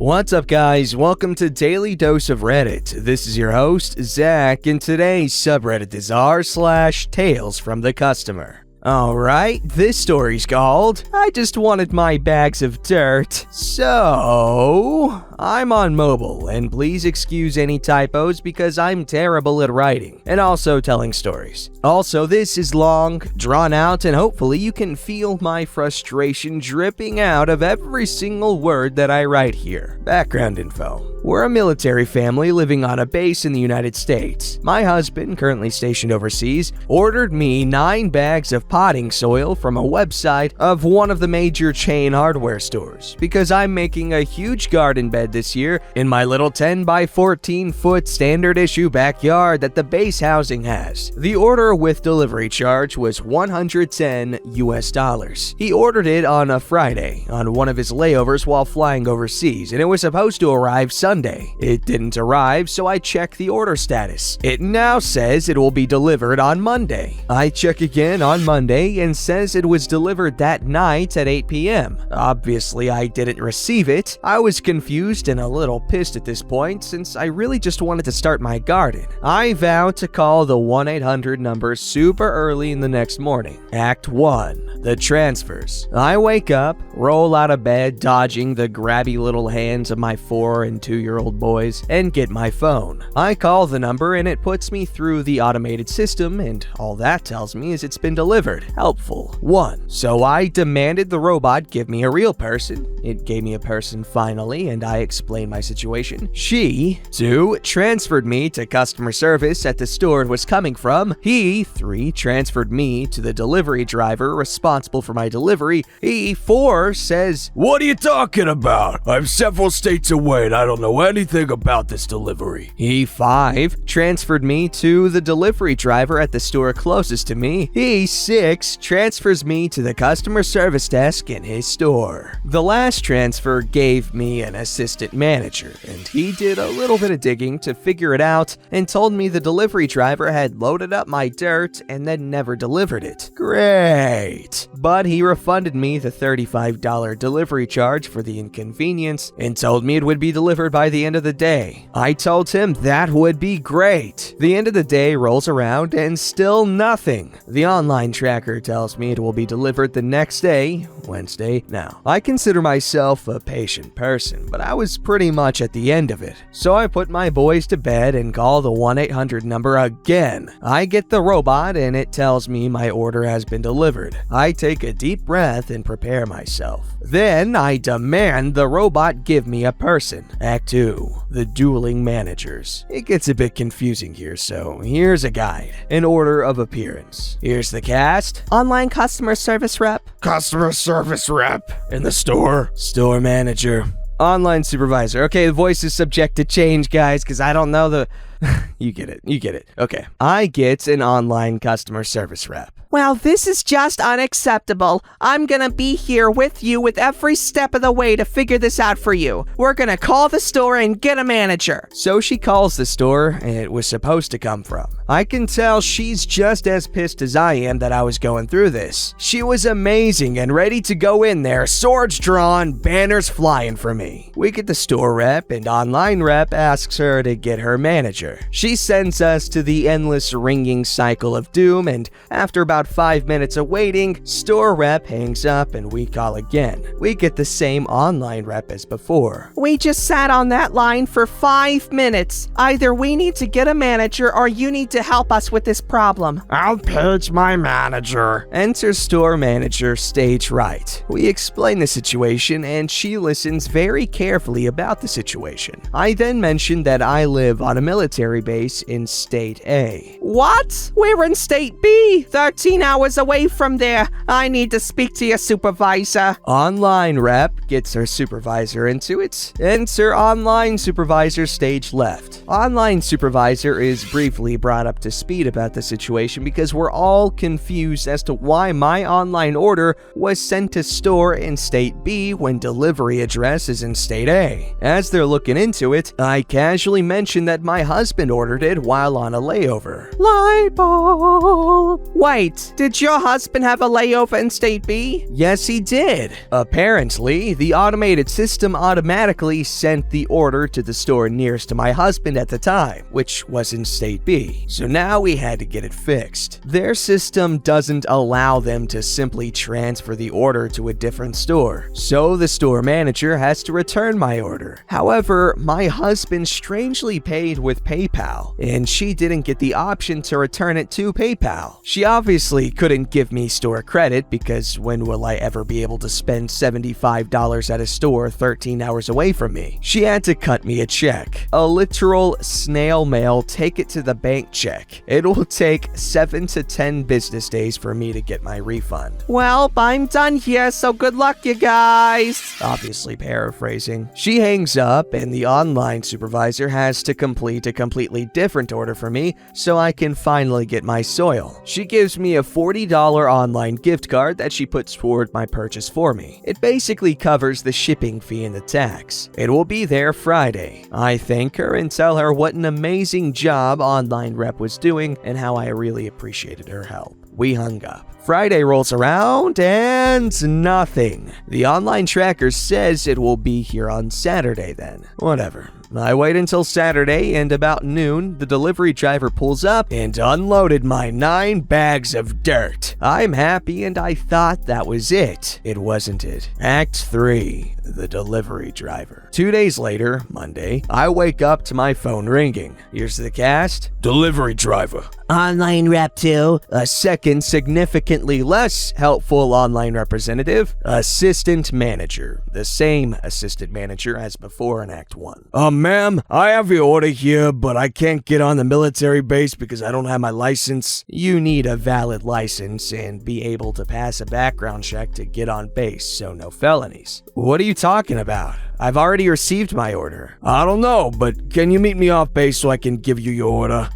What's up, guys? Welcome to Daily Dose of Reddit. This is your host, Zach, and today's subreddit is r/TalesFromTheCustomer. Alright, this story's called, I Just Wanted My Bags of Dirt. So, I'm on mobile, and please excuse any typos because I'm terrible at writing, and also telling stories. Also, this is long, drawn out, and hopefully you can feel my frustration dripping out of every single word that I write here. Background info. We're a military family living on a base in the United States. My husband, currently stationed overseas, ordered me 9 bags of potting soil from a website of one of the major chain hardware stores because I'm making a huge garden bed this year in my little 10 by 14 foot standard issue backyard that the base housing has. The order with delivery charge was $110 US. He ordered it on a Friday on one of his layovers while flying overseas, and it was supposed to arrive Sunday. It didn't arrive, so I check the order status. It now says it will be delivered on Monday. I check again on Monday and says it was delivered that night at 8 p.m. Obviously, I didn't receive it. I was confused and a little pissed at this point since I really just wanted to start my garden. I vowed to call the 1-800 number super early in the next morning. Act 1. The transfers. I wake up, roll out of bed, dodging the grabby little hands of my 4- and 2-year-old boys, and get my phone. I call the number and it puts me through the automated system, and all that tells me is it's been delivered. Helpful. 1. So I demanded the robot give me a real person. It gave me a person finally, and I explained my situation. She, 2, transferred me to customer service at the store it was coming from. He, 3, transferred me to the delivery driver responsible for my delivery. He, 4, says, "What are you talking about? I'm several states away and I don't know anything about this delivery." He, 5, transferred me to the delivery driver at the store closest to me. He, 6, transfers me to the customer service desk in his store. The last transfer gave me an assistant manager, and he did a little bit of digging to figure it out and told me the delivery driver had loaded up my dirt and then never delivered it. Great! But he refunded me the $35 delivery charge for the inconvenience and told me it would be delivered by the end of the day. I told him that would be great. The end of the day rolls around and still nothing. The online tracker tells me it will be delivered the next day, Wednesday. Now, I consider myself a patient person, but I was pretty much at the end of it. So I put my boys to bed and call the 1-800 number again. I get the robot and it tells me my order has been delivered. I take a deep breath and prepare myself. Then I demand the robot give me a person. Act 2. The dueling managers. It gets a bit confusing here, so here's a guide. An order of appearance. Here's the cast. Online customer service rep. Customer service rep. In the store. Store manager. Online supervisor. Okay, the voice is subject to change, guys, because I don't know the... You get it. Okay. I get an online customer service rep. Well, this is just unacceptable. I'm gonna be here with you with every step of the way to figure this out for you. We're gonna call the store and get a manager. So she calls the store it was supposed to come from. I can tell she's just as pissed as I am that I was going through this. She was amazing and ready to go in there, swords drawn, banners flying for me. We get the store rep, and online rep asks her to get her manager. She sends us to the endless ringing cycle of doom, and after about 5 minutes of waiting, store rep hangs up and we call again. We get the same online rep as before. We just sat on that line for 5 minutes. Either we need to get a manager or you need to help us with this problem. "I'll page my manager." Enter store manager stage right. We explain the situation and she listens very carefully about the situation. I then mention that I live on a military base in state A. What? We're in state B, 13 hours away from there. I need to speak to your supervisor. Online rep gets her supervisor into it. Enter online supervisor stage left. Online supervisor is briefly brought up to speed about the situation because we're all confused as to why my online order was sent to store in state B when delivery address is in state A. As they're looking into it, I casually mention that my husband husband ordered it while on a layover. Light bulb. Wait, did your husband have a layover in State B? Yes, he did. Apparently, the automated system automatically sent the order to the store nearest to my husband at the time, which was in State B. So now we had to get it fixed. Their system doesn't allow them to simply transfer the order to a different store, so the store manager has to return my order. However, my husband strangely paid with PayPal, and she didn't get the option to return it to PayPal. She obviously couldn't give me store credit because when will I ever be able to spend $75 at a store 13 hours away from me? She had to cut me a check. A literal snail mail take it to the bank check. It will take 7 to 10 business days for me to get my refund. Well, I'm done here, so good luck, you guys. Obviously paraphrasing. She hangs up and the online supervisor has to complete a completely different order for me so I can finally get my soil. She gives me a $40 online gift card that she puts toward my purchase for me. It basically covers the shipping fee and the tax. It will be there Friday. I thank her and tell her what an amazing job Online Rep was doing and how I really appreciated her help. We hung up. Friday rolls around and nothing. The online tracker says it will be here on Saturday then. Whatever. I wait until Saturday, and about noon, the delivery driver pulls up and unloaded my 9 bags of dirt. I'm happy, and I thought that was it. It wasn't it. Act 3, the delivery driver. 2 days later, Monday, I wake up to my phone ringing. Here's the cast. Delivery driver. Online Rep 2. A second, significantly less helpful online representative, assistant manager. The same assistant manager as before in Act 1. Ma'am, I have your order here, but I can't get on the military base because I don't have my license. You need a valid license and be able to pass a background check to get on base, so no felonies. What are you talking about? I've already received my order. I don't know, but can you meet me off base so I can give you your order?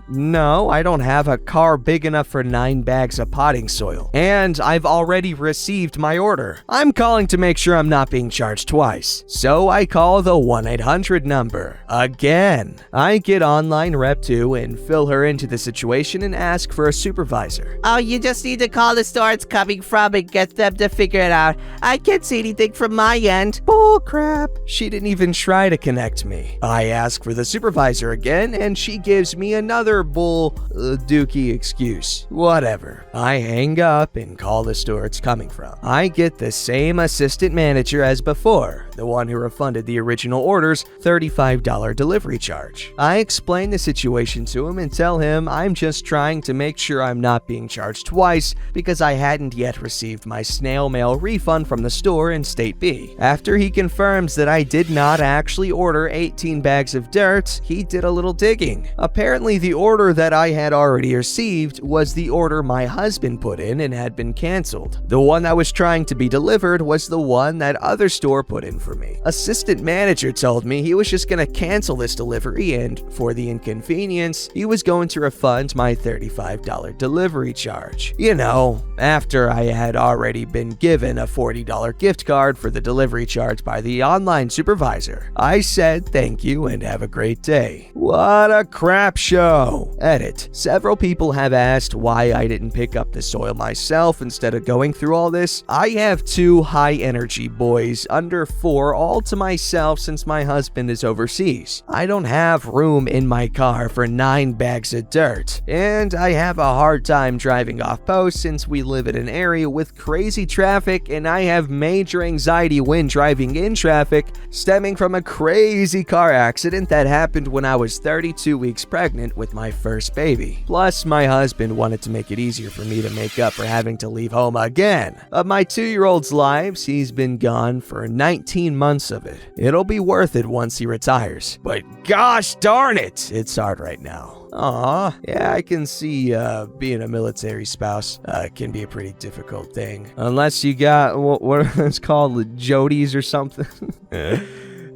No, I don't have a car big enough for 9 bags of potting soil. And I've already received my order. I'm calling to make sure I'm not being charged twice. So I call the 1-800 number. Again. I get Online Rep 2 and fill her into the situation and ask for a supervisor. Oh, you just need to call the store it's coming from and get them to figure it out. I can't see anything from my end. Bull crap. She didn't even try to connect me. I ask for the supervisor again, and she gives me another dookie excuse. Whatever. I hang up and call the store it's coming from. I get the same assistant manager as before, the one who refunded the original order's $35 delivery charge. I explain the situation to him and tell him I'm just trying to make sure I'm not being charged twice because I hadn't yet received my snail mail refund from the store in State B. After he confirms that I did not actually order 18 bags of dirt, he did a little digging. Apparently, the order that I had already received was the order my husband put in and had been canceled. The one that was trying to be delivered was the one that other store put in for me. Assistant manager told me he was just gonna cancel this delivery and, for the inconvenience, he was going to refund my $35 delivery charge. You know, after I had already been given a $40 gift card for the delivery charge by the online supervisor. I said thank you and have a great day. What a crap show. Edit. Several people have asked why I didn't pick up the soil myself instead of going through all this. I have 2 high energy boys under 4 all to myself since my husband is overseas. I don't have room in my car for 9 bags of dirt, and I have a hard time driving off post since we live in an area with crazy traffic and I have major anxiety when driving in traffic stemming from a crazy car accident that happened when I was 32 weeks pregnant with my first baby. Plus, my husband wanted to make it easier for me to make up for having to leave home again. Of my 2-year-old's lives, he's been gone for 19 months of it. It'll be worth it once he retires. But gosh darn it, it's hard right now. Aw, yeah, I can see being a military spouse can be a pretty difficult thing. Unless you got, what are those called, Jodies or something?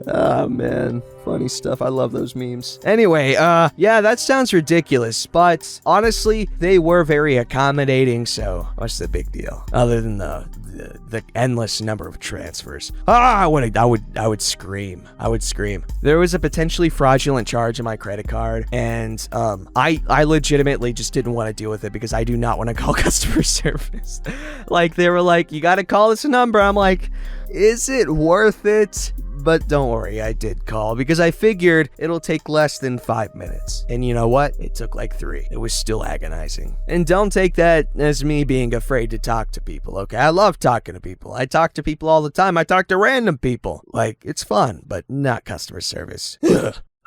Oh, man. Funny stuff. I love those memes. Anyway, yeah, that sounds ridiculous, but honestly, they were very accommodating, so what's the big deal? Other than the the endless number of transfers. I would scream. I would scream. There was a potentially fraudulent charge on my credit card, and I legitimately just didn't want to deal with it because I do not want to call customer service. Like, they were like, you got to call this number. I'm like, is it worth it? But don't worry, I did call because I figured it'll take less than 5 minutes. And you know what? It took like 3. It was still agonizing. And don't take that as me being afraid to talk to people, okay? I love talking to people. I talk to people all the time. I talk to random people. Like, it's fun, but not customer service.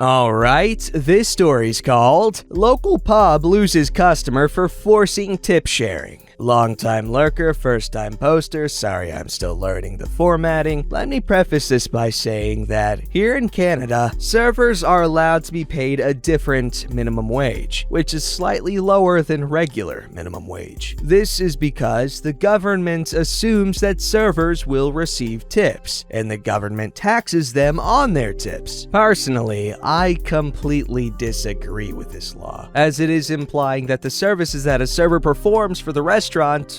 Alright, this story's called Local Pub Loses Customer for Forcing Tip Sharing. Long-time lurker, first-time poster, sorry I'm still learning the formatting. Let me preface this by saying that here in Canada, servers are allowed to be paid a different minimum wage, which is slightly lower than regular minimum wage. This is because the government assumes that servers will receive tips, and the government taxes them on their tips. Personally, I completely disagree with this law, as it is implying that the services that a server performs for the restaurant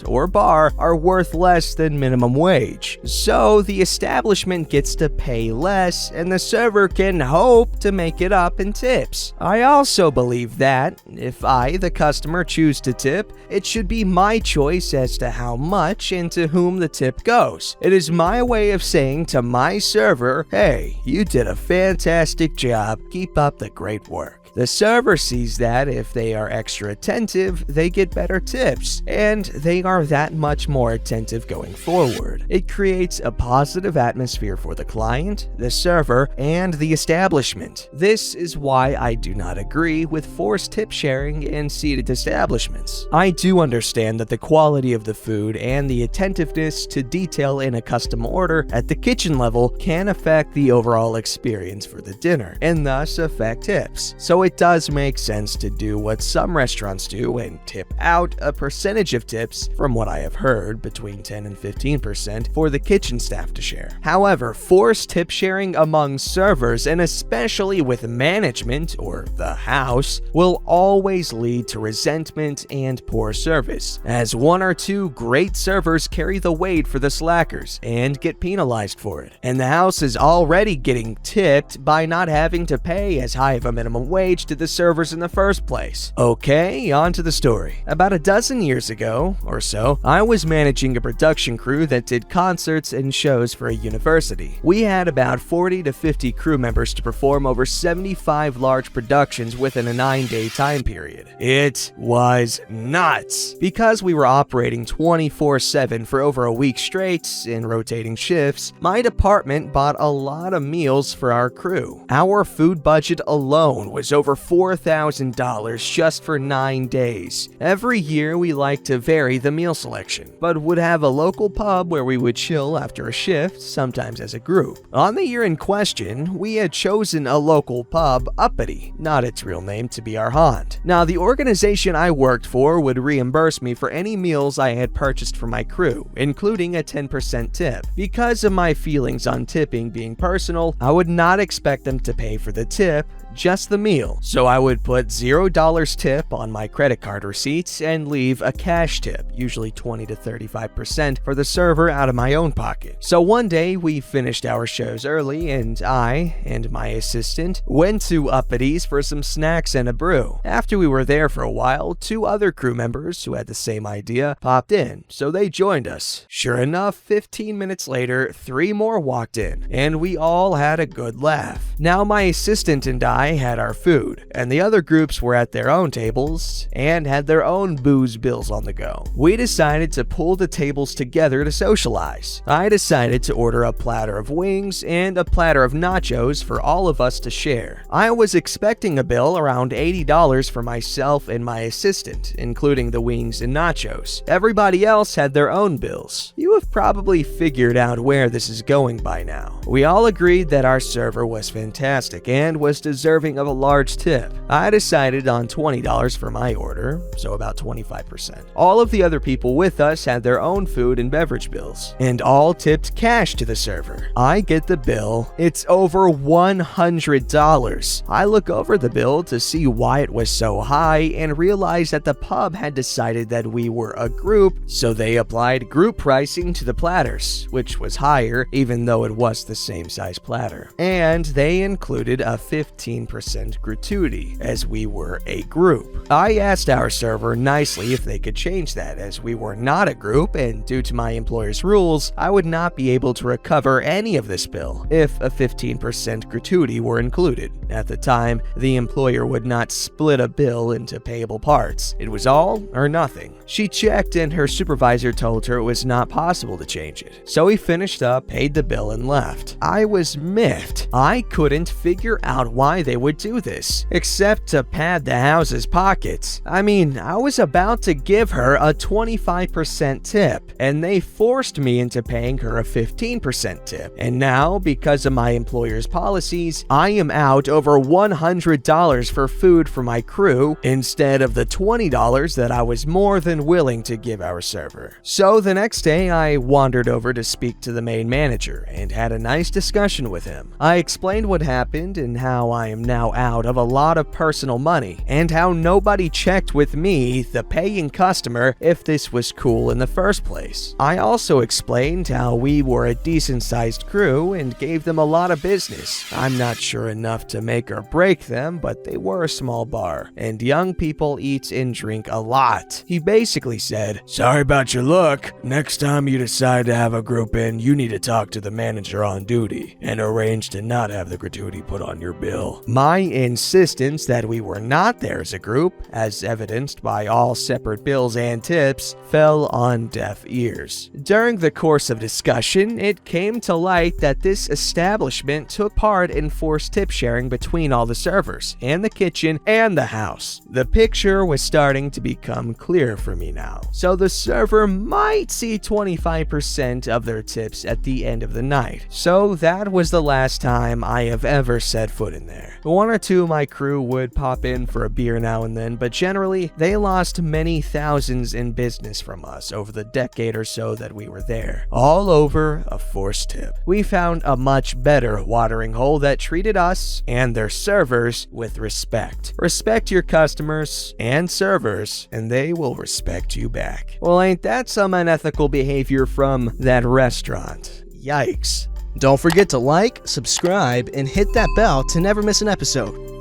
or bar are worth less than minimum wage. So the establishment gets to pay less and the server can hope to make it up in tips. I also believe that if I, the customer, choose to tip, it should be my choice as to how much and to whom the tip goes. It is my way of saying to my server, hey, you did a fantastic job, keep up the great work. The server sees that if they are extra attentive, they get better tips, and they are that much more attentive going forward. It creates a positive atmosphere for the client, the server, and the establishment. This is why I do not agree with forced tip sharing in seated establishments. I do understand that the quality of the food and the attentiveness to detail in a custom order at the kitchen level can affect the overall experience for the dinner, and thus affect tips. So it does make sense to do what some restaurants do and tip out a percentage of tips, from what I have heard, between 10 and 15% for the kitchen staff to share. However, forced tip sharing among servers, and especially with management or the house, will always lead to resentment and poor service, as 1 or 2 great servers carry the weight for the slackers and get penalized for it. And the house is already getting tipped by not having to pay as high of a minimum wage to the servers in the first place. Okay, on to the story. About a dozen years ago, or so, I was managing a production crew that did concerts and shows for a university. We had about 40 to 50 crew members to perform over 75 large productions within a 9-day time period. It was nuts! Because we were operating 24/7 for over a week straight in rotating shifts, my department bought a lot of meals for our crew. Our food budget alone was over $4,000 just for 9 days. Every year we like to vary the meal selection, but would have a local pub where we would chill after a shift, sometimes as a group. On the year in question, we had chosen a local pub, Uppity, not its real name, to be our haunt. Now, the organization I worked for would reimburse me for any meals I had purchased for my crew, including a 10% tip. Because of my feelings on tipping being personal, I would not expect them to pay for the tip, just the meal. So I would put $0 tip on my credit card receipts and leave a cash tip, usually 20 to 35% for the server out of my own pocket. So one day we finished our shows early and I and my assistant went to Uppity's for some snacks and a brew. After we were there for a while, 2 other crew members who had the same idea popped in, so they joined us. Sure enough, 15 minutes later, 3 more walked in, and we all had a good laugh. Now my assistant and I had our food, and the other groups were at their own tables and had their own booze bills on the go. We decided to pull the tables together to socialize. I decided to order a platter of wings and a platter of nachos for all of us to share. I was expecting a bill around $80 for myself and my assistant, including the wings and nachos. Everybody else had their own bills. You have probably figured out where this is going by now. We all agreed that our server was fantastic and was deserving deserving of a large tip. I decided on $20 for my order, so about 25%. All of the other people with us had their own food and beverage bills, and all tipped cash to the server. I get the bill. It's over $100. I look over the bill to see why it was so high and realize that the pub had decided that we were a group, so they applied group pricing to the platters, which was higher even though it was the same size platter. And they included a 15% gratuity, as we were a group. I asked our server nicely if they could change that, as we were not a group, and due to my employer's rules, I would not be able to recover any of this bill if a 15% gratuity were included. At the time, the employer would not split a bill into payable parts. It was all or nothing. She checked and her supervisor told her it was not possible to change it. So we finished up, paid the bill, and left. I was miffed. I couldn't figure out why they would do this, except to pad the house's pockets. I mean, I was about to give her a 25% tip, and they forced me into paying her a 15% tip. And now, because of my employer's policies, I am out over $100 for food for my crew instead of the $20 that I was more than willing to give our server. So the next day, I wandered over to speak to the main manager and had a nice discussion with him. I explained what happened and how I am now out of a lot of personal money and how nobody checked with me, the paying customer, if this was cool in the first place. I also explained how we were a decent-sized crew and gave them a lot of business. I'm not sure enough to make or break them, but they were a small bar, and young people eat and drink a lot. He basically said, Sorry about your luck. Next time you decide to have a group in, you need to talk to the manager on duty and arrange to not have the gratuity put on your bill. My insistence that we were not there as a group, as evidenced by all separate bills and tips, fell on deaf ears. During the course of discussion, it came to light that this establishment took part in forced tip sharing between all the servers, and the kitchen, and the house. The picture was starting to become clear for me now. So the server might see 25% of their tips at the end of the night. So that was the last time I have ever set foot in there. One or two of my crew would pop in for a beer now and then, but generally, they lost many thousands in business from us over the decade or so that we were there. All over a forced tip. We found a much better watering hole that treated us and their servers with respect. Respect your customers and servers, and they will respect you back. Well, ain't that some unethical behavior from that restaurant? Yikes. Don't forget to like, subscribe, and hit that bell to never miss an episode.